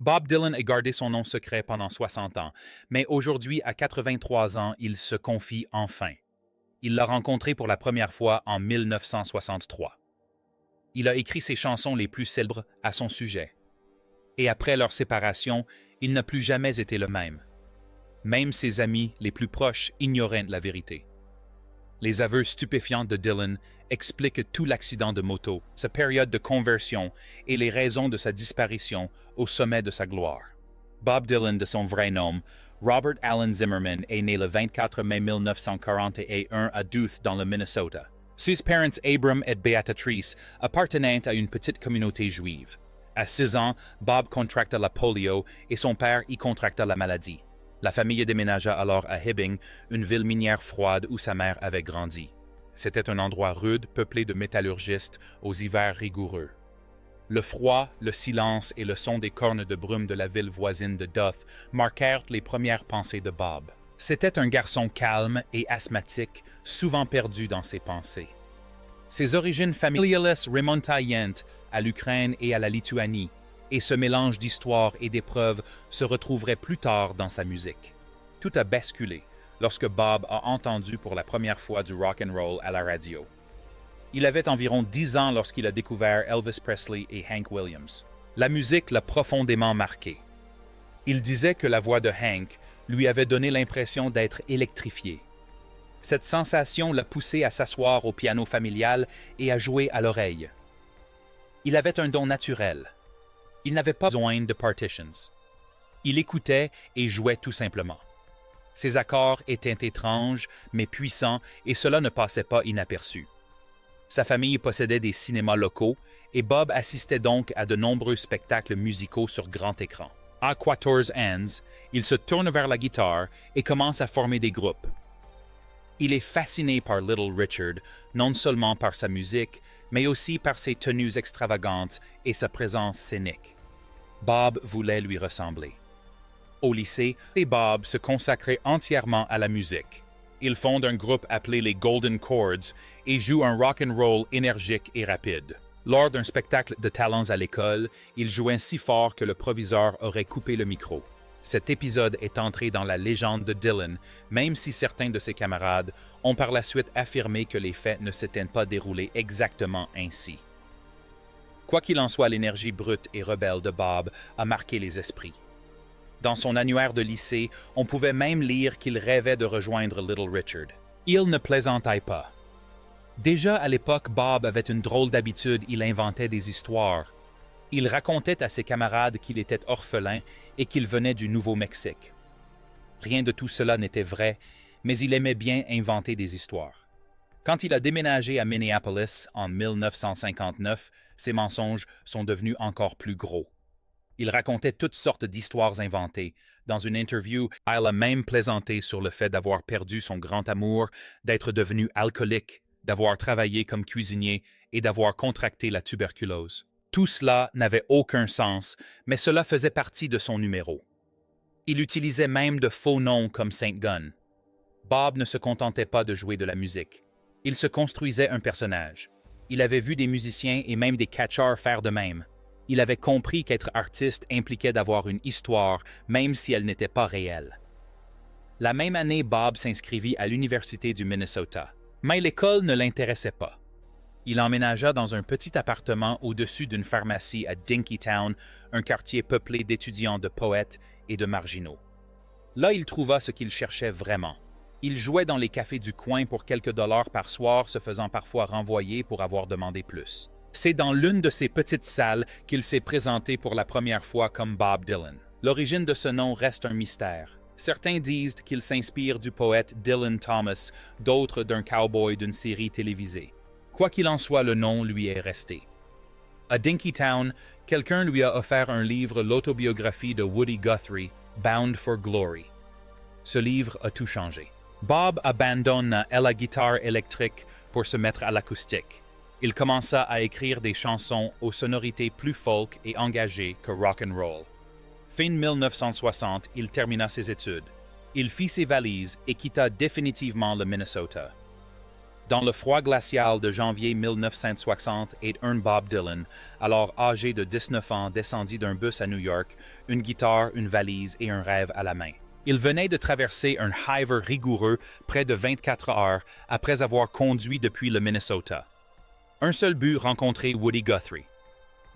Bob Dylan a gardé son nom secret pendant 60 ans, mais aujourd'hui, à 83 ans, il se confie enfin. Il l'a rencontré pour la première fois en 1963. Il a écrit ses chansons les plus célèbres à son sujet. Et après leur séparation, il n'a plus jamais été le même. Même ses amis les plus proches ignoraient la vérité. Les aveux stupéfiants de Dylan expliquent tout l'accident de moto, sa période de conversion et les raisons de sa disparition au sommet de sa gloire. Bob Dylan, de son vrai nom, Robert Allen Zimmerman, est né le 24 mai 1941 à Duluth, dans le Minnesota. Ses parents Abram et Beatrice appartenaient à une petite communauté juive. À 6 ans, Bob contracta la polio et son père y contracta la maladie. La famille déménagea alors à Hibbing, une ville minière froide où sa mère avait grandi. C'était un endroit rude, peuplé de métallurgistes aux hivers rigoureux. Le froid, le silence et le son des cornes de brume de la ville voisine de Duluth marquèrent les premières pensées de Bob. C'était un garçon calme et asthmatique, souvent perdu dans ses pensées. Ses origines familiales remontaient à l'Ukraine et à la Lituanie, et ce mélange d'histoire et d'épreuves se retrouverait plus tard dans sa musique. Tout a basculé lorsque Bob a entendu pour la première fois du rock and roll à la radio. Il avait environ 10 ans lorsqu'il a découvert Elvis Presley et Hank Williams. La musique l'a profondément marqué. Il disait que la voix de Hank lui avait donné l'impression d'être électrifié. Cette sensation l'a poussé à s'asseoir au piano familial et à jouer à l'oreille. Il avait un don naturel. Il n'avait pas besoin de partitions. Il écoutait et jouait tout simplement. Ses accords étaient étranges, mais puissants, et cela ne passait pas inaperçu. Sa famille possédait des cinémas locaux, et Bob assistait donc à de nombreux spectacles musicaux sur grand écran. À 14 ans, il se tourne vers la guitare et commence à former des groupes. Il est fasciné par Little Richard, non seulement par sa musique, mais aussi par ses tenues extravagantes et sa présence scénique. Bob voulait lui ressembler. Au lycée, Bob se consacrait entièrement à la musique. Il fonde un groupe appelé les Golden Chords et joue un rock and roll énergique et rapide. Lors d'un spectacle de talents à l'école, il jouait si fort que le proviseur aurait coupé le micro. Cet épisode est entré dans la légende de Dylan, même si certains de ses camarades ont par la suite affirmé que les faits ne s'étaient pas déroulés exactement ainsi. Quoi qu'il en soit, l'énergie brute et rebelle de Bob a marqué les esprits. Dans son annuaire de lycée, on pouvait même lire qu'il rêvait de rejoindre Little Richard. Il ne plaisantait pas. Déjà à l'époque, Bob avait une drôle d'habitude, il inventait des histoires. Il racontait à ses camarades qu'il était orphelin et qu'il venait du Nouveau-Mexique. Rien de tout cela n'était vrai, mais il aimait bien inventer des histoires. Quand il a déménagé à Minneapolis en 1959, ses mensonges sont devenus encore plus gros. Il racontait toutes sortes d'histoires inventées. Dans une interview, il a même plaisanté sur le fait d'avoir perdu son grand amour, d'être devenu alcoolique, d'avoir travaillé comme cuisinier et d'avoir contracté la tuberculose. Tout cela n'avait aucun sens, mais cela faisait partie de son numéro. Il utilisait même de faux noms comme Saint Gunn. Bob ne se contentait pas de jouer de la musique. Il se construisait un personnage. Il avait vu des musiciens et même des catcheurs faire de même. Il avait compris qu'être artiste impliquait d'avoir une histoire, même si elle n'était pas réelle. La même année, Bob s'inscrivit à l'Université du Minnesota. Mais l'école ne l'intéressait pas. Il emménagea dans un petit appartement au-dessus d'une pharmacie à Dinkytown, un quartier peuplé d'étudiants, de poètes et de marginaux. Là, il trouva ce qu'il cherchait vraiment. Il jouait dans les cafés du coin pour quelques dollars par soir, se faisant parfois renvoyer pour avoir demandé plus. C'est dans l'une de ces petites salles qu'il s'est présenté pour la première fois comme Bob Dylan. L'origine de ce nom reste un mystère. Certains disent qu'il s'inspire du poète Dylan Thomas, d'autres d'un cowboy d'une série télévisée. Quoi qu'il en soit, le nom lui est resté. À Dinkytown, quelqu'un lui a offert un livre, l'autobiographie de Woody Guthrie, Bound for Glory. Ce livre a tout changé. Bob abandonna la guitare électrique pour se mettre à l'acoustique. Il commença à écrire des chansons aux sonorités plus folk et engagées que rock and roll. Fin 1960, il termina ses études. Il fit ses valises et quitta définitivement le Minnesota. Dans le froid glacial de janvier 1960, Bob Dylan, alors âgé de 19 ans, descendit d'un bus à New York, une guitare, une valise et un rêve à la main. Il venait de traverser un hiver rigoureux près de 24 heures après avoir conduit depuis le Minnesota. Un seul but, rencontrer Woody Guthrie.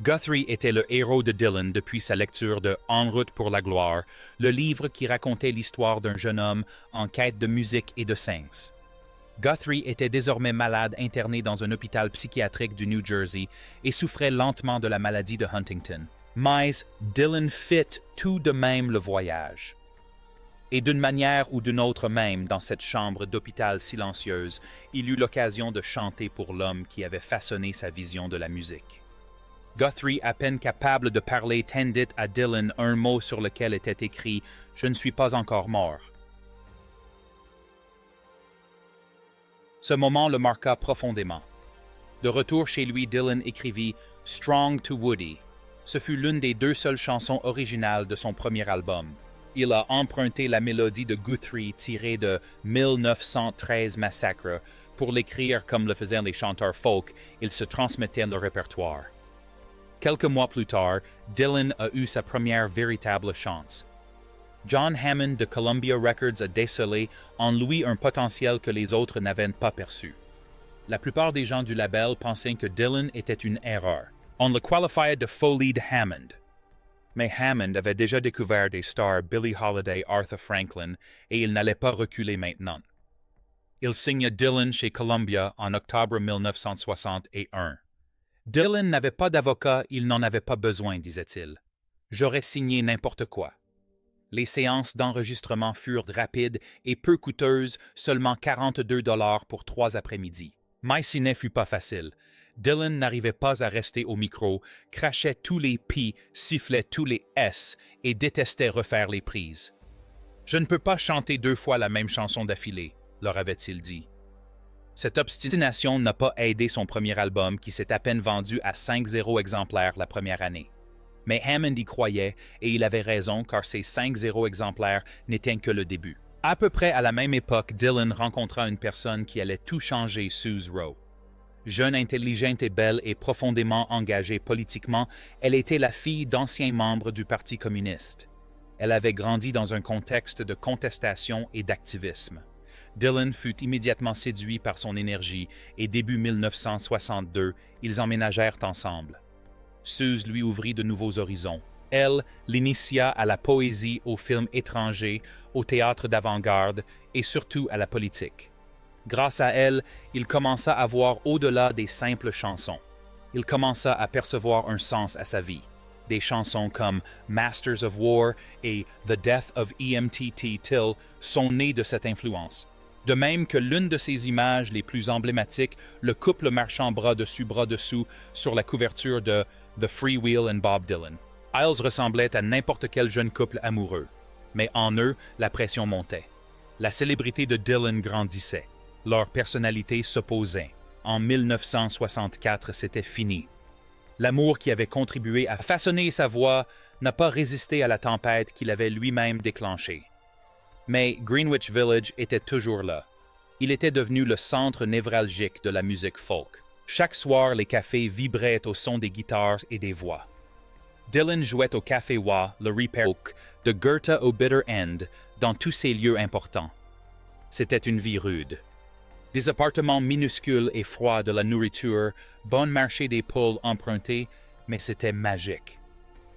Guthrie était le héros de Dylan depuis sa lecture de En route pour la gloire, le livre qui racontait l'histoire d'un jeune homme en quête de musique et de sens. Guthrie était désormais malade, interné dans un hôpital psychiatrique du New Jersey et souffrait lentement de la maladie de Huntington. Mais Dylan fit tout de même le voyage. Et d'une manière ou d'une autre même, dans cette chambre d'hôpital silencieuse, il eut l'occasion de chanter pour l'homme qui avait façonné sa vision de la musique. Guthrie, à peine capable de parler, tendit à Dylan un mot sur lequel était écrit « Je ne suis pas encore mort ». Ce moment le marqua profondément. De retour chez lui, Dylan écrivit « Strong to Woody ». Ce fut l'une des deux seules chansons originales de son premier album. Il a emprunté la mélodie de Guthrie tirée de 1913 Massacre. Pour l'écrire comme le faisaient les chanteurs folk, il se transmettait le répertoire. Quelques mois plus tard, Dylan a eu sa première véritable chance. John Hammond de Columbia Records a décelé en lui un potentiel que les autres n'avaient pas perçu. La plupart des gens du label pensaient que Dylan était une erreur. On le qualifiait de folie de Hammond. Mais Hammond avait déjà découvert des stars Billie Holiday, Arthur Franklin, et il n'allait pas reculer maintenant. Il signa Dylan chez Columbia en octobre 1961. Dylan n'avait pas d'avocat, il n'en avait pas besoin, disait-il. J'aurais signé n'importe quoi. Les séances d'enregistrement furent rapides et peu coûteuses, seulement 42 $ pour 3 après-midi. Mais ce ne fut pas facile. Dylan n'arrivait pas à rester au micro, crachait tous les P, sifflait tous les S et détestait refaire les prises. « Je ne peux pas chanter 2 fois la même chanson d'affilée », leur avait-il dit. Cette obstination n'a pas aidé son premier album qui s'est à peine vendu à 5-0 exemplaires la première année. Mais Hammond y croyait et il avait raison car ces 5-0 exemplaires n'étaient que le début. À peu près à la même époque, Dylan rencontra une personne qui allait tout changer, Suze Rowe. Jeune, intelligente et belle et profondément engagée politiquement, elle était la fille d'anciens membres du Parti communiste. Elle avait grandi dans un contexte de contestation et d'activisme. Dylan fut immédiatement séduit par son énergie et début 1962, ils emménagèrent ensemble. Suze lui ouvrit de nouveaux horizons. Elle l'initia à la poésie, au film étranger, au théâtre d'avant-garde et surtout à la politique. Grâce à elle, il commença à voir au-delà des simples chansons. Il commença à percevoir un sens à sa vie. Des chansons comme Masters of War et The Death of E.M.T.T. Till sont nées de cette influence. De même que l'une de ses images les plus emblématiques, le couple marchant bras dessous sur la couverture de The Free Wheel and Bob Dylan. Isles ressemblait à n'importe quel jeune couple amoureux, mais en eux, la pression montait. La célébrité de Dylan grandissait. Leurs personnalités s'opposaient. En 1964, c'était fini. L'amour qui avait contribué à façonner sa voix n'a pas résisté à la tempête qu'il avait lui-même déclenchée. Mais Greenwich Village était toujours là. Il était devenu le centre névralgique de la musique folk. Chaque soir, les cafés vibraient au son des guitares et des voix. Dylan jouait au Café Wa, le Repair Oak, de Goethe au Bitter End, dans tous ces lieux importants. C'était une vie rude. Des appartements minuscules et froids, de la nourriture, bon marché des poules empruntées, mais c'était magique.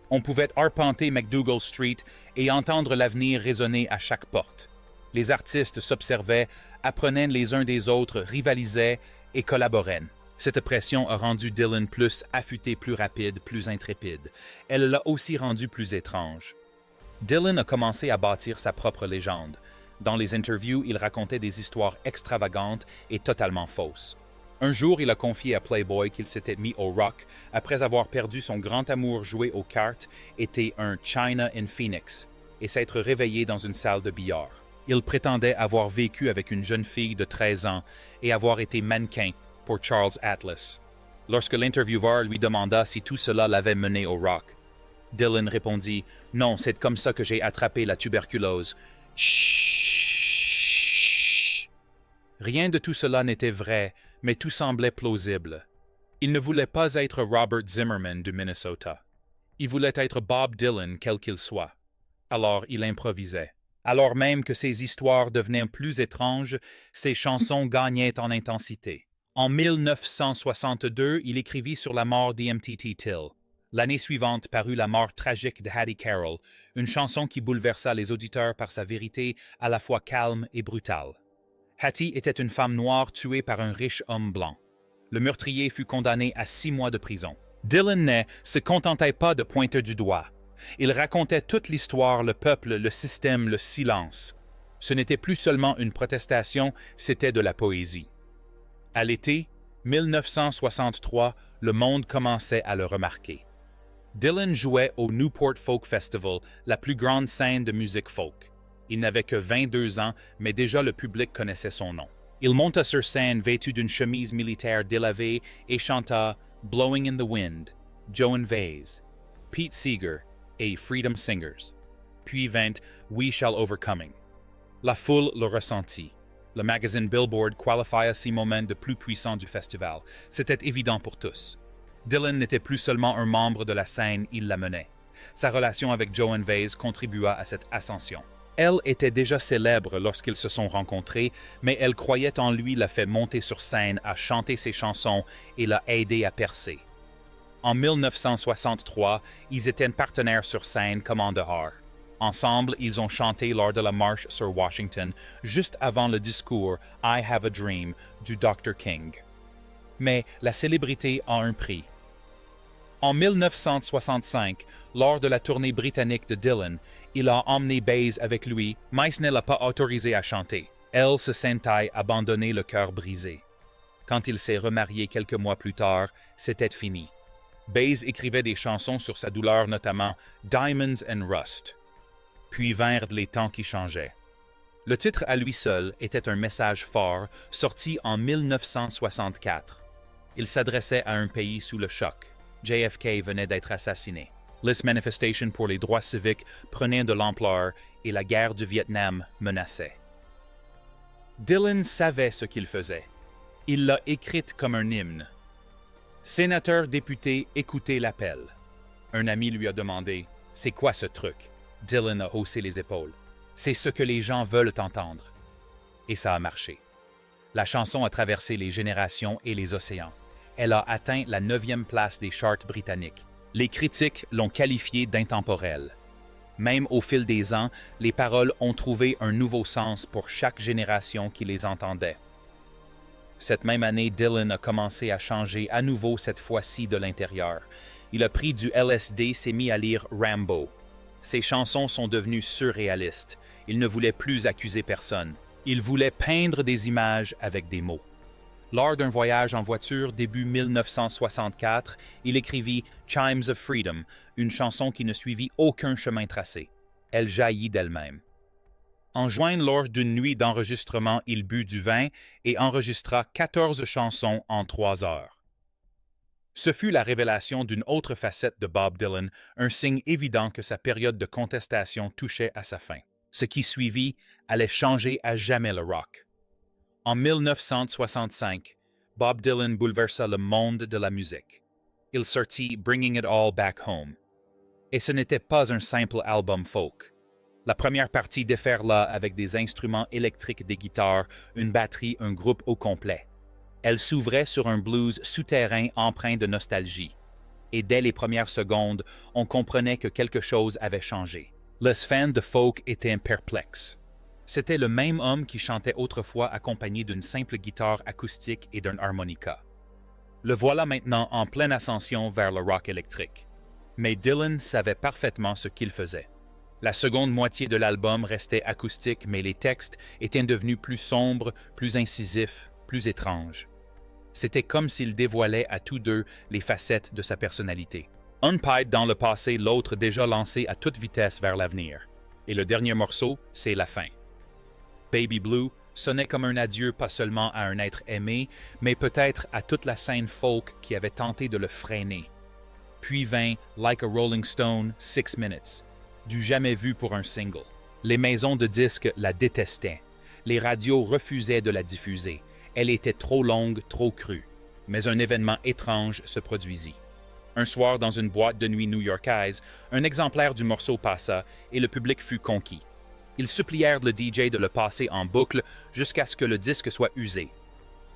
On pouvait arpenter McDougall Street et entendre l'avenir résonner à chaque porte. Les artistes s'observaient, apprenaient les uns des autres, rivalisaient et collaboraient. Cette pression a rendu Dylan plus affûté, plus rapide, plus intrépide. Elle l'a aussi rendu plus étrange. Dylan a commencé à bâtir sa propre légende. Dans les interviews, il racontait des histoires extravagantes et totalement fausses. Un jour, il a confié à Playboy qu'il s'était mis au rock après avoir perdu son grand amour joué aux cartes, était un China in Phoenix, et s'être réveillé dans une salle de billard. Il prétendait avoir vécu avec une jeune fille de 13 ans et avoir été mannequin pour Charles Atlas. Lorsque l'intervieweur lui demanda si tout cela l'avait mené au rock, Dylan répondit « Non, c'est comme ça que j'ai attrapé la tuberculose. » Chut. Rien de tout cela n'était vrai, mais tout semblait plausible. Il ne voulait pas être Robert Zimmerman du Minnesota. Il voulait être Bob Dylan quel qu'il soit. Alors il improvisait. Alors même que ses histoires devenaient plus étranges, ses chansons gagnaient en intensité. En 1962, il écrivit sur la mort d'E.M.T.T. Till. L'année suivante parut la mort tragique de Hattie Carroll, une chanson qui bouleversa les auditeurs par sa vérité à la fois calme et brutale. Hattie était une femme noire tuée par un riche homme blanc. Le meurtrier fut condamné à 6 mois de prison. Dylan ne se contentait pas de pointer du doigt. Il racontait toute l'histoire, le peuple, le système, le silence. Ce n'était plus seulement une protestation, c'était de la poésie. À l'été 1963, le monde commençait à le remarquer. Dylan jouait au Newport Folk Festival, la plus grande scène de musique folk. Il n'avait que 22 ans, mais déjà le public connaissait son nom. Il monta sur scène vêtu d'une chemise militaire délavée et chanta Blowing in the Wind, Joan Baez, Pete Seeger et Freedom Singers. Puis vint We Shall Overcoming. La foule le ressentit. Le magazine Billboard qualifia ces moments de plus puissants du festival. C'était évident pour tous. Dylan n'était plus seulement un membre de la scène, il la menait. Sa relation avec Joan Baez contribua à cette ascension. Elle était déjà célèbre lorsqu'ils se sont rencontrés, mais elle croyait en lui, l'a fait monter sur scène, à chanter ses chansons et l'a aidé à percer. En 1963, ils étaient partenaires sur scène comme en dehors. Ensemble, ils ont chanté lors de la marche sur Washington, juste avant le discours I Have a Dream du Dr. King. Mais la célébrité a un prix. En 1965, lors de la tournée britannique de Dylan, il a emmené Baez avec lui, mais ne l'a pas autorisé à chanter. Elle se sentait abandonnée, le cœur brisé. Quand il s'est remarié quelques mois plus tard, c'était fini. Baez écrivait des chansons sur sa douleur, notamment Diamonds and Rust. Puis vinrent les temps qui changeaient. Le titre à lui seul était un message fort, sorti en 1964. Il s'adressait à un pays sous le choc. JFK venait d'être assassiné. Les manifestations pour les droits civiques prenaient de l'ampleur et la guerre du Vietnam menaçait. Dylan savait ce qu'il faisait. Il l'a écrite comme un hymne. Sénateur, député, écoutez l'appel. Un ami lui a demandé « C'est quoi ce truc ?» Dylan a haussé les épaules. « C'est ce que les gens veulent entendre. » Et ça a marché. La chanson a traversé les générations et les océans. Elle a atteint la 9e place des charts britanniques. Les critiques l'ont qualifiée d'intemporelle. Même au fil des ans, les paroles ont trouvé un nouveau sens pour chaque génération qui les entendait. Cette même année, Dylan a commencé à changer à nouveau, cette fois-ci de l'intérieur. Il a pris du LSD, s'est mis à lire Rambo. Ses chansons sont devenues surréalistes. Il ne voulait plus accuser personne. Il voulait peindre des images avec des mots. Lors d'un voyage en voiture début 1964, il écrivit « Chimes of Freedom », une chanson qui ne suivit aucun chemin tracé. Elle jaillit d'elle-même. En juin, lors d'une nuit d'enregistrement, il but du vin et enregistra 14 chansons en 3 heures. Ce fut la révélation d'une autre facette de Bob Dylan, un signe évident que sa période de contestation touchait à sa fin. Ce qui suivit allait changer à jamais le rock. En 1965, Bob Dylan bouleversa le monde de la musique. Il sortit Bringing It All Back Home. Et ce n'était pas un simple album folk. La première partie déferla avec des instruments électriques, des guitares, une batterie, un groupe au complet. Elle s'ouvrait sur un blues souterrain empreint de nostalgie. Et dès les premières secondes, on comprenait que quelque chose avait changé. Les fans de folk étaient perplexes. C'était le même homme qui chantait autrefois accompagné d'une simple guitare acoustique et d'un harmonica. Le voilà maintenant en pleine ascension vers le rock électrique. Mais Dylan savait parfaitement ce qu'il faisait. La seconde moitié de l'album restait acoustique, mais les textes étaient devenus plus sombres, plus incisifs, plus étranges. C'était comme s'il dévoilait à tous deux les facettes de sa personnalité. Un pas dans le passé, l'autre déjà lancé à toute vitesse vers l'avenir. Et le dernier morceau, c'est la fin. Baby Blue sonnait comme un adieu pas seulement à un être aimé, mais peut-être à toute la scène folk qui avait tenté de le freiner. Puis vint Like a Rolling Stone, 6 Minutes, du jamais vu pour un single. Les maisons de disques la détestaient. Les radios refusaient de la diffuser. Elle était trop longue, trop crue. Mais un événement étrange se produisit. Un soir, dans une boîte de nuit new-yorkaise, un exemplaire du morceau passa et le public fut conquis. Ils supplièrent le DJ de le passer en boucle jusqu'à ce que le disque soit usé.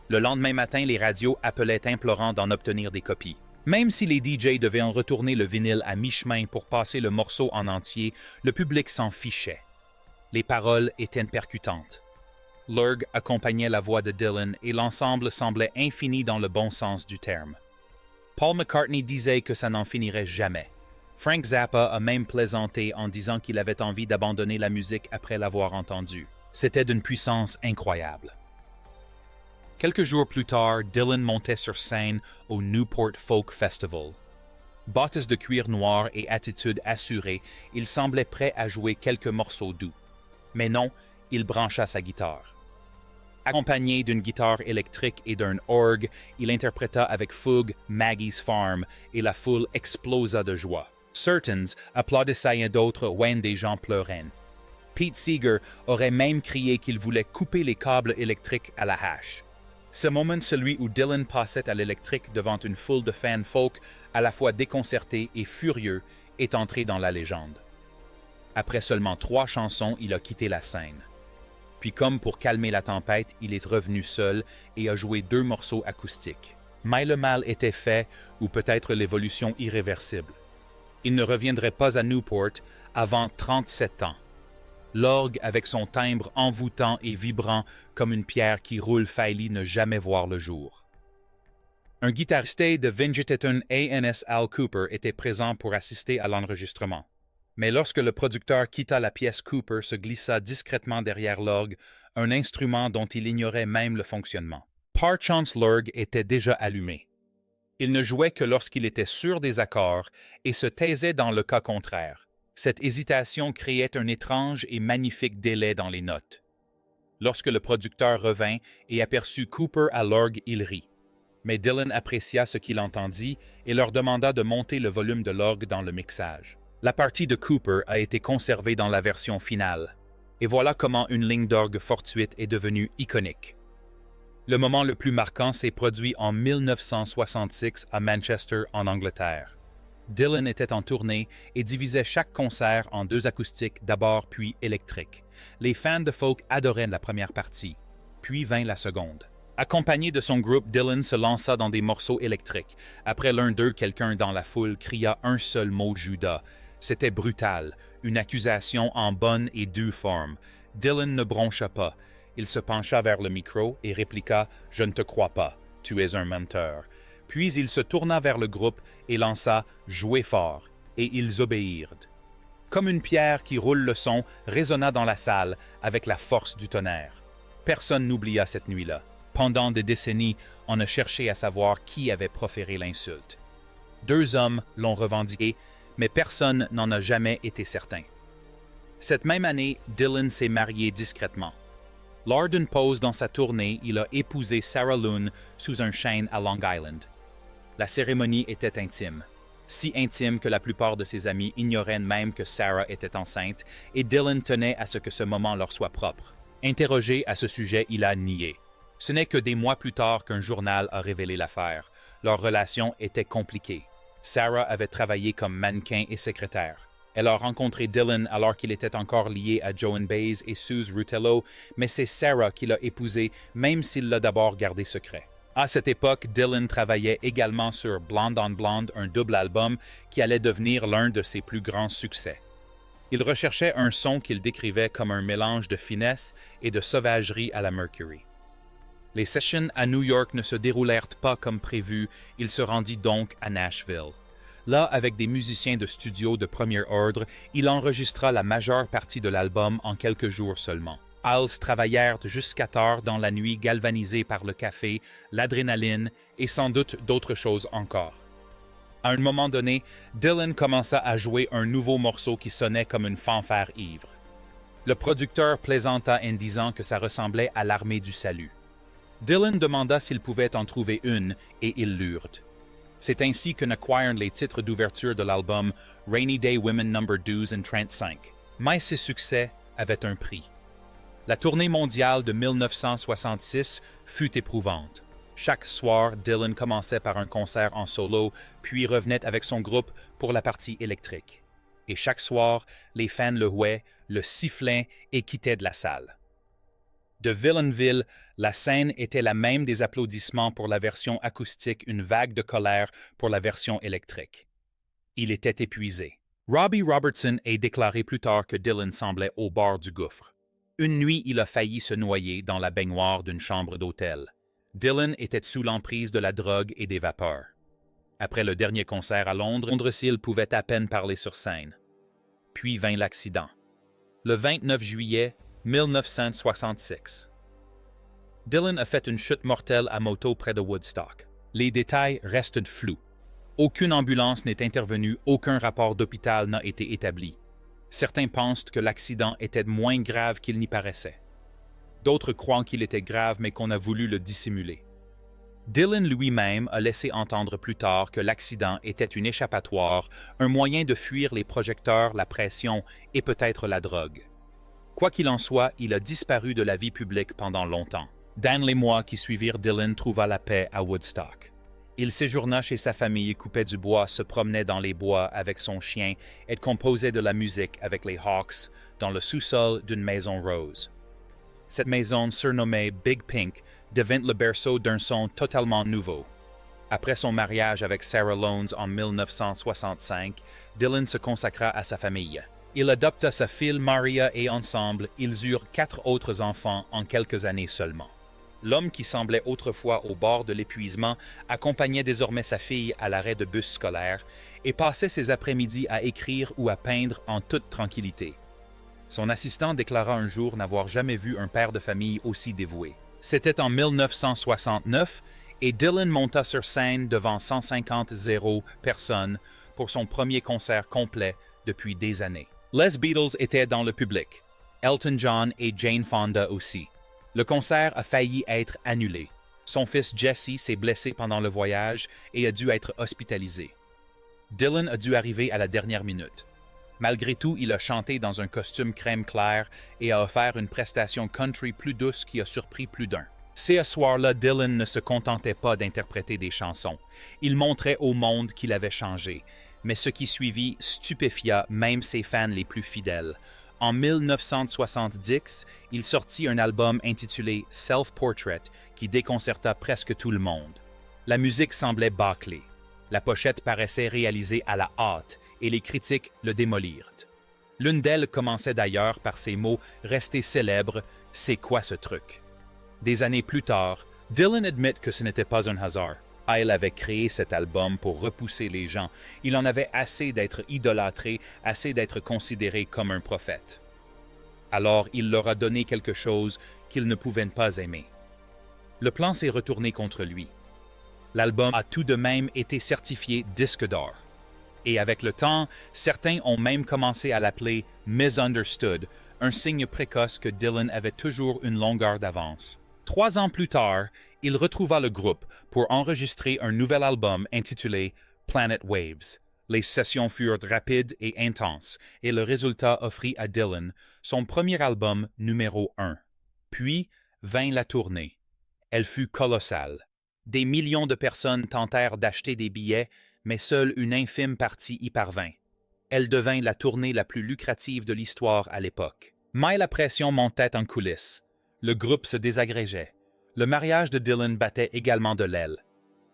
Le lendemain matin, les radios appelaient implorant d'en obtenir des copies. Même si les DJ devaient en retourner le vinyle à mi-chemin pour passer le morceau en entier, le public s'en fichait. Les paroles étaient percutantes. Lurg accompagnait la voix de Dylan et l'ensemble semblait infini dans le bon sens du terme. Paul McCartney disait que ça n'en finirait jamais. Frank Zappa a même plaisanté en disant qu'il avait envie d'abandonner la musique après l'avoir entendue. C'était d'une puissance incroyable. Quelques jours plus tard, Dylan montait sur scène au Newport Folk Festival. Bottes de cuir noir et attitude assurée, il semblait prêt à jouer quelques morceaux doux. Mais non, il brancha sa guitare. Accompagné d'une guitare électrique et d'un orgue, il interpréta avec fougue Maggie's Farm et la foule explosa de joie. Certains applaudissaient d'autres when des gens pleuraient. Pete Seeger aurait même crié qu'il voulait couper les câbles électriques à la hache. Ce moment, celui où Dylan passait à l'électrique devant une foule de fans folk à la fois déconcertés et furieux, est entré dans la légende. Après seulement 3 chansons, il a quitté la scène. Puis comme pour calmer la tempête, il est revenu seul et a joué 2 morceaux acoustiques. Mais le mal était fait, ou peut-être l'évolution irréversible. Il ne reviendrait pas à Newport avant 37 ans. L'orgue, avec son timbre envoûtant et vibrant comme une pierre qui roule, faillit ne jamais voir le jour. Un guitariste de Vingeteton A&S Al Cooper était présent pour assister à l'enregistrement. Mais lorsque le producteur quitta la pièce, Cooper se glissa discrètement derrière l'orgue, un instrument dont il ignorait même le fonctionnement. Par chance, l'orgue était déjà allumé. Il ne jouait que lorsqu'il était sûr des accords et se taisait dans le cas contraire. Cette hésitation créait un étrange et magnifique délai dans les notes. Lorsque le producteur revint et aperçut Cooper à l'orgue, il rit. Mais Dylan apprécia ce qu'il entendit et leur demanda de monter le volume de l'orgue dans le mixage. La partie de Cooper a été conservée dans la version finale. Et voilà comment une ligne d'orgue fortuite est devenue iconique. Le moment le plus marquant s'est produit en 1966 à Manchester, en Angleterre. Dylan était en tournée et divisait chaque concert en 2 acoustiques d'abord puis électriques. Les fans de folk adoraient la première partie, puis vint la seconde. Accompagné de son groupe, Dylan se lança dans des morceaux électriques. Après l'un d'eux, quelqu'un dans la foule cria un seul mot, Judas. C'était brutal, une accusation en bonne et due forme. Dylan ne broncha pas. Il se pencha vers le micro et répliqua « Je ne te crois pas, tu es un menteur ». Puis il se tourna vers le groupe et lança « Jouez fort » et ils obéirent. Comme une pierre qui roule le son résonna dans la salle avec la force du tonnerre. Personne n'oublia cette nuit-là. Pendant des décennies, on a cherché à savoir qui avait proféré l'insulte. 2 hommes l'ont revendiqué, mais personne n'en a jamais été certain. Cette même année, Dylan s'est marié discrètement. Lors d'une pause dans sa tournée, il a épousé Sarah Loon sous un chêne à Long Island. La cérémonie était intime. Si intime que la plupart de ses amis ignoraient même que Sarah était enceinte, et Dylan tenait à ce que ce moment leur soit propre. Interrogé à ce sujet, il a nié. Ce n'est que des mois plus tard qu'un journal a révélé l'affaire. Leur relation était compliquée. Sarah avait travaillé comme mannequin et secrétaire. Elle a rencontré Dylan alors qu'il était encore lié à Joan Baez et Suze Rutello, mais c'est Sarah qui l'a épousé, même s'il l'a d'abord gardé secret. À cette époque, Dylan travaillait également sur Blonde on Blonde, un double album qui allait devenir l'un de ses plus grands succès. Il recherchait un son qu'il décrivait comme un mélange de finesse et de sauvagerie à la Mercury. Les sessions à New York ne se déroulèrent pas comme prévu, il se rendit donc à Nashville. Là, avec des musiciens de studio de premier ordre, il enregistra la majeure partie de l'album en quelques jours seulement. Ils travaillèrent jusqu'à tard dans la nuit, galvanisés par le café, l'adrénaline et sans doute d'autres choses encore. À un moment donné, Dylan commença à jouer un nouveau morceau qui sonnait comme une fanfare ivre. Le producteur plaisanta en disant que ça ressemblait à l'Armée du Salut. Dylan demanda s'il pouvait en trouver une, et ils l'eurent. C'est ainsi que naquirent les titres d'ouverture de l'album Rainy Day Women No. 12 and 35. Mais ces succès avaient un prix. La tournée mondiale de 1966 fut éprouvante. Chaque soir, Dylan commençait par un concert en solo, puis revenait avec son groupe pour la partie électrique. Et chaque soir, les fans le huaient, le sifflaient et quittaient de la salle. De ville en ville, la scène était la même des applaudissements pour la version acoustique, une vague de colère pour la version électrique. Il était épuisé. Robbie Robertson a déclaré plus tard que Dylan semblait au bord du gouffre. Une nuit, il a failli se noyer dans la baignoire d'une chambre d'hôtel. Dylan était sous l'emprise de la drogue et des vapeurs. Après le dernier concert à Londres, s'il pouvait à peine parler sur scène. Puis vint l'accident. Le 29 juillet 1966. Dylan a fait une chute mortelle à moto près de Woodstock. Les détails restent flous. Aucune ambulance n'est intervenue, aucun rapport d'hôpital n'a été établi. Certains pensent que l'accident était moins grave qu'il n'y paraissait. D'autres croient qu'il était grave mais qu'on a voulu le dissimuler. Dylan lui-même a laissé entendre plus tard que l'accident était une échappatoire, un moyen de fuir les projecteurs, la pression et peut-être la drogue. Quoi qu'il en soit, il a disparu de la vie publique pendant longtemps. Dans les mois qui suivirent, Dylan trouva la paix à Woodstock. Il séjourna chez sa famille, coupait du bois, se promenait dans les bois avec son chien et composait de la musique avec les Hawks dans le sous-sol d'une maison rose. Cette maison, surnommée Big Pink, devint le berceau d'un son totalement nouveau. Après son mariage avec Sarah Lowndes en 1965, Dylan se consacra à sa famille. Il adopta sa fille Maria et ensemble, ils eurent 4 autres enfants en quelques années seulement. L'homme qui semblait autrefois au bord de l'épuisement accompagnait désormais sa fille à l'arrêt de bus scolaire et passait ses après-midi à écrire ou à peindre en toute tranquillité. Son assistant déclara un jour n'avoir jamais vu un père de famille aussi dévoué. C'était en 1969 et Dylan monta sur scène devant 150 personnes pour son premier concert complet depuis des années. Les Beatles étaient dans le public, Elton John et Jane Fonda aussi. Le concert a failli être annulé. Son fils Jesse s'est blessé pendant le voyage et a dû être hospitalisé. Dylan a dû arriver à la dernière minute. Malgré tout, il a chanté dans un costume crème clair et a offert une prestation country plus douce qui a surpris plus d'un. Ce soir-là, Dylan ne se contentait pas d'interpréter des chansons. Il montrait au monde qu'il avait changé. Mais ce qui suivit stupéfia même ses fans les plus fidèles. En 1970, il sortit un album intitulé Self-Portrait qui déconcerta presque tout le monde. La musique semblait bâclée. La pochette paraissait réalisée à la hâte et les critiques le démolirent. L'une d'elles commençait d'ailleurs par ces mots restés célèbres « C'est quoi ce truc ?» Des années plus tard, Dylan admet que ce n'était pas un hasard. Il avait créé cet album pour repousser les gens. Il en avait assez d'être idolâtré, assez d'être considéré comme un prophète. Alors il leur a donné quelque chose qu'ils ne pouvaient pas aimer. Le plan s'est retourné contre lui. L'album a tout de même été certifié disque d'or. Et avec le temps, certains ont même commencé à l'appeler « Misunderstood », un signe précoce que Dylan avait toujours une longueur d'avance. 3 ans plus tard, il retrouva le groupe pour enregistrer un nouvel album intitulé Planet Waves. Les sessions furent rapides et intenses, et le résultat offrit à Dylan son premier album numéro 1. Puis vint la tournée. Elle fut colossale. Des millions de personnes tentèrent d'acheter des billets, mais seule une infime partie y parvint. Elle devint la tournée la plus lucrative de l'histoire à l'époque. Mais la pression montait en coulisses. Le groupe se désagrégeait. Le mariage de Dylan battait également de l'aile.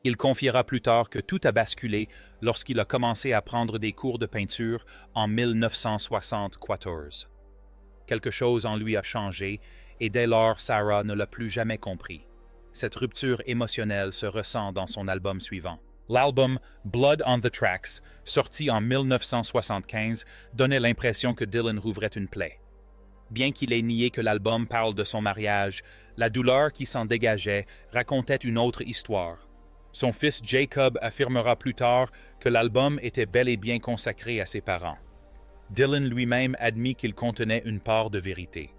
Il confiera plus tard que tout a basculé lorsqu'il a commencé à prendre des cours de peinture en 1974. Quelque chose en lui a changé et dès lors Sarah ne l'a plus jamais compris. Cette rupture émotionnelle se ressent dans son album suivant. L'album Blood on the Tracks, sorti en 1975, donnait l'impression que Dylan rouvrait une plaie. Bien qu'il ait nié que l'album parle de son mariage, la douleur qui s'en dégageait racontait une autre histoire. Son fils Jacob affirmera plus tard que l'album était bel et bien consacré à ses parents. Dylan lui-même admit qu'il contenait une part de vérité.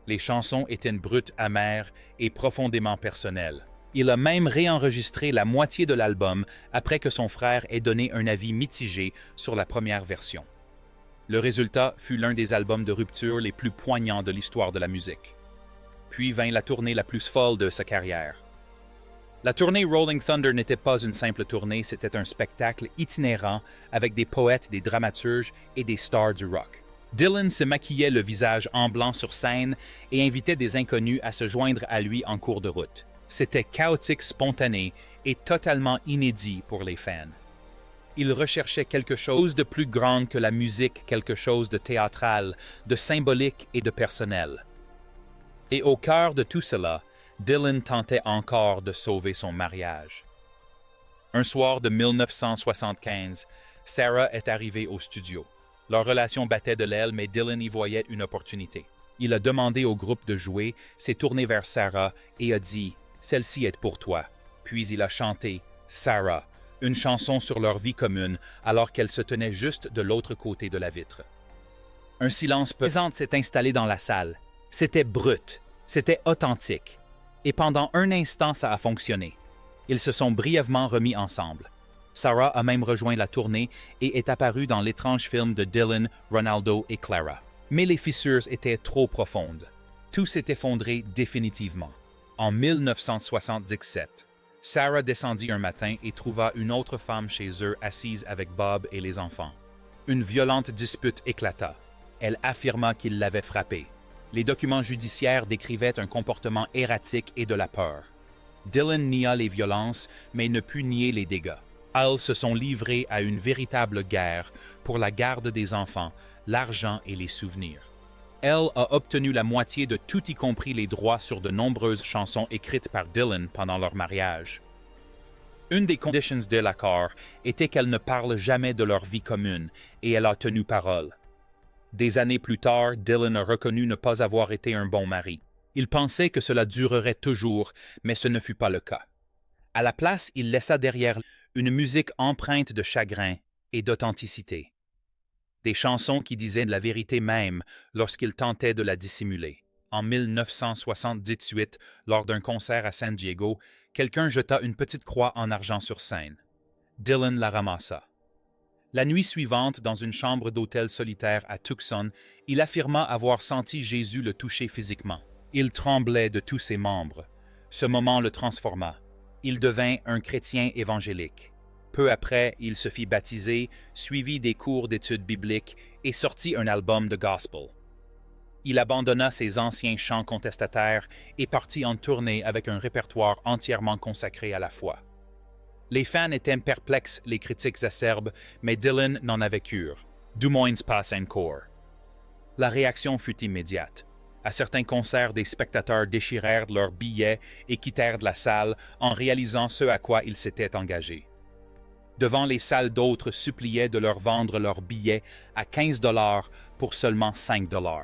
Les chansons étaient brutes, amères et profondément personnelles. Il a même réenregistré la moitié de l'album après que son frère ait donné un avis mitigé sur la première version. Le résultat fut l'un des albums de rupture les plus poignants de l'histoire de la musique. Puis vint la tournée la plus folle de sa carrière. La tournée Rolling Thunder n'était pas une simple tournée, c'était un spectacle itinérant avec des poètes, des dramaturges et des stars du rock. Dylan se maquillait le visage en blanc sur scène et invitait des inconnus à se joindre à lui en cours de route. C'était chaotique, spontané et totalement inédit pour les fans. Il recherchait quelque chose de plus grand que la musique, quelque chose de théâtral, de symbolique et de personnel. Et au cœur de tout cela, Dylan tentait encore de sauver son mariage. Un soir de 1975, Sarah est arrivée au studio. Leur relation battait de l'aile, mais Dylan y voyait une opportunité. Il a demandé au groupe de jouer, s'est tourné vers Sarah et a dit « Celle-ci est pour toi ». Puis il a chanté « Sarah », une chanson sur leur vie commune, alors qu'elle se tenait juste de l'autre côté de la vitre. Un silence pesant s'est installé dans la salle. C'était brut, c'était authentique. Et pendant un instant, ça a fonctionné. Ils se sont brièvement remis ensemble. Sarah a même rejoint la tournée et est apparue dans l'étrange film de Dylan, Ronaldo et Clara. Mais les fissures étaient trop profondes. Tout s'est effondré définitivement. En 1977, Sarah descendit un matin et trouva une autre femme chez eux assise avec Bob et les enfants. Une violente dispute éclata. Elle affirma qu'il l'avait frappée. Les documents judiciaires décrivaient un comportement erratique et de la peur. Dylan nia les violences, mais ne put nier les dégâts. Elles se sont livrées à une véritable guerre pour la garde des enfants, l'argent et les souvenirs. Elle a obtenu la moitié de tout, y compris les droits sur de nombreuses chansons écrites par Dylan pendant leur mariage. Une des conditions de l'accord était qu'elle ne parle jamais de leur vie commune, et elle a tenu parole. Des années plus tard, Dylan a reconnu ne pas avoir été un bon mari. Il pensait que cela durerait toujours, mais ce ne fut pas le cas. À la place, il laissa derrière une musique empreinte de chagrin et d'authenticité. Des chansons qui disaient la vérité même lorsqu'il tentait de la dissimuler. En 1978, lors d'un concert à San Diego, quelqu'un jeta une petite croix en argent sur scène. Dylan la ramassa. La nuit suivante, dans une chambre d'hôtel solitaire à Tucson, il affirma avoir senti Jésus le toucher physiquement. Il tremblait de tous ses membres. Ce moment le transforma. Il devint un chrétien évangélique. Peu après, il se fit baptiser, suivit des cours d'études bibliques et sortit un album de gospel. Il abandonna ses anciens chants contestataires et partit en tournée avec un répertoire entièrement consacré à la foi. Les fans étaient perplexes, les critiques acerbes, mais Dylan n'en avait cure. Du moins pas encore. La réaction fut immédiate. À certains concerts, des spectateurs déchirèrent leurs billets et quittèrent de la salle en réalisant ce à quoi ils s'étaient engagés. Devant les salles, d'autres suppliaient de leur vendre leurs billets à 15 $ pour seulement 5 $.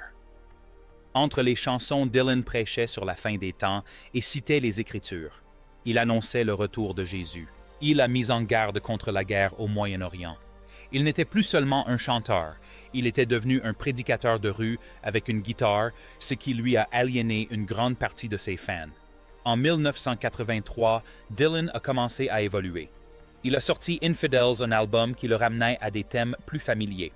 Entre les chansons, Dylan prêchait sur la fin des temps et citait les Écritures. Il annonçait le retour de Jésus. Il a mis en garde contre la guerre au Moyen-Orient. Il n'était plus seulement un chanteur, il était devenu un prédicateur de rue avec une guitare, ce qui lui a aliéné une grande partie de ses fans. En 1983, Dylan a commencé à évoluer. Il a sorti Infidels, un album qui le ramenait à des thèmes plus familiers.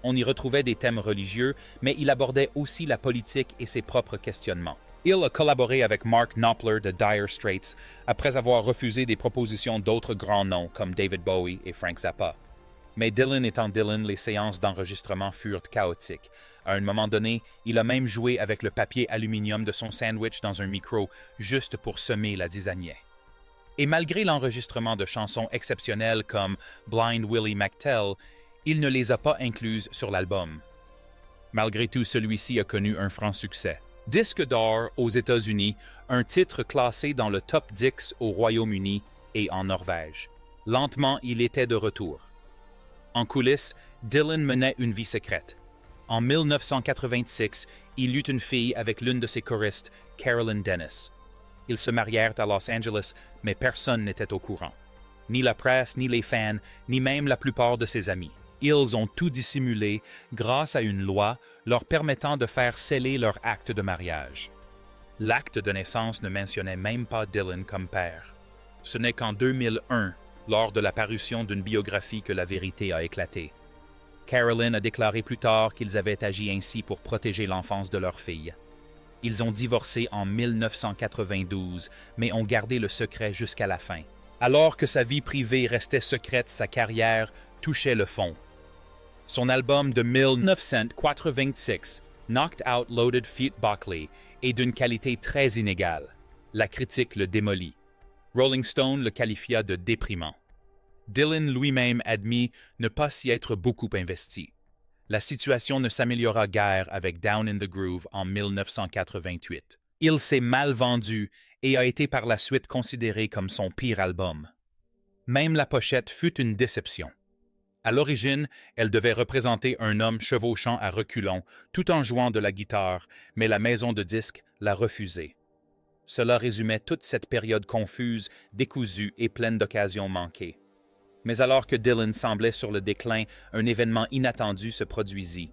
On y retrouvait des thèmes religieux, mais il abordait aussi la politique et ses propres questionnements. Il a collaboré avec Mark Knopfler de Dire Straits après avoir refusé des propositions d'autres grands noms comme David Bowie et Frank Zappa. Mais Dylan étant Dylan, les séances d'enregistrement furent chaotiques. À un moment donné, il a même joué avec le papier aluminium de son sandwich dans un micro juste pour semer la zizanie. Et malgré l'enregistrement de chansons exceptionnelles comme Blind Willie McTell, il ne les a pas incluses sur l'album. Malgré tout, celui-ci a connu un franc succès. Disque d'or aux États-Unis, un titre classé dans le top 10 au Royaume-Uni et en Norvège. Lentement, il était de retour. En coulisses, Dylan menait une vie secrète. En 1986, il eut une fille avec l'une de ses choristes, Carolyn Dennis. Ils se marièrent à Los Angeles, mais personne n'était au courant. Ni la presse, ni les fans, ni même la plupart de ses amis. Ils ont tout dissimulé grâce à une loi leur permettant de faire sceller leur acte de mariage. L'acte de naissance ne mentionnait même pas Dylan comme père. Ce n'est qu'en 2001, lors de la parution d'une biographie, que la vérité a éclaté. Carolyn a déclaré plus tard qu'ils avaient agi ainsi pour protéger l'enfance de leur fille. Ils ont divorcé en 1992, mais ont gardé le secret jusqu'à la fin. Alors que sa vie privée restait secrète, sa carrière touchait le fond. Son album de 1986, Knocked Out Loaded Feet Buckley, est d'une qualité très inégale. La critique le démolit. Rolling Stone le qualifia de déprimant. Dylan lui-même admit ne pas s'y être beaucoup investi. La situation ne s'améliora guère avec Down in the Groove en 1988. Il s'est mal vendu et a été par la suite considéré comme son pire album. Même la pochette fut une déception. À l'origine, elle devait représenter un homme chevauchant à reculons tout en jouant de la guitare, mais la maison de disques l'a refusé. Cela résumait toute cette période confuse, décousue et pleine d'occasions manquées. Mais alors que Dylan semblait sur le déclin, un événement inattendu se produisit.